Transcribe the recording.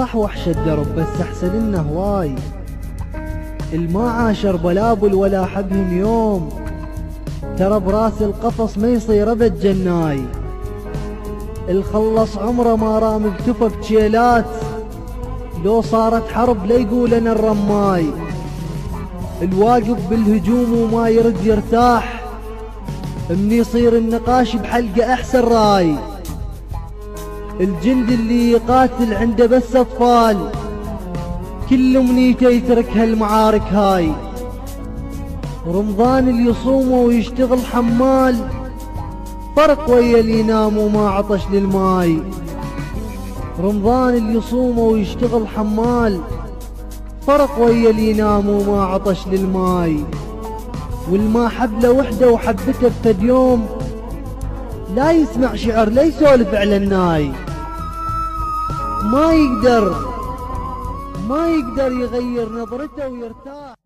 صح وحش الدرب بس احسن لنا هواي. الما عاشر بلابل ولا حبهم يوم، ترى براس القفص ما يصير ابد جناي. الخلص عمره ما رام بتفه بجيلات، لو صارت حرب لا يقول انا الرماي. الواقف بالهجوم وما يرد يرتاح، من يصير النقاش بحلقه احسن راي. الجند اللي يقاتل عنده بس اطفال، كل امنيته يترك هالمعارك هاي. رمضان اللي يصومه ويشتغل حمال، فرق ويا اللي ينام وما عطش للماي. رمضان اللي يصومه ويشتغل حمال، فرق ويا اللي ينام وما عطش للماي. والما حبله وحده وحبته بفد يوم، لا يسمع شعر لا يسولف على الناي. ما يقدر يغير نظرته ويرتاح.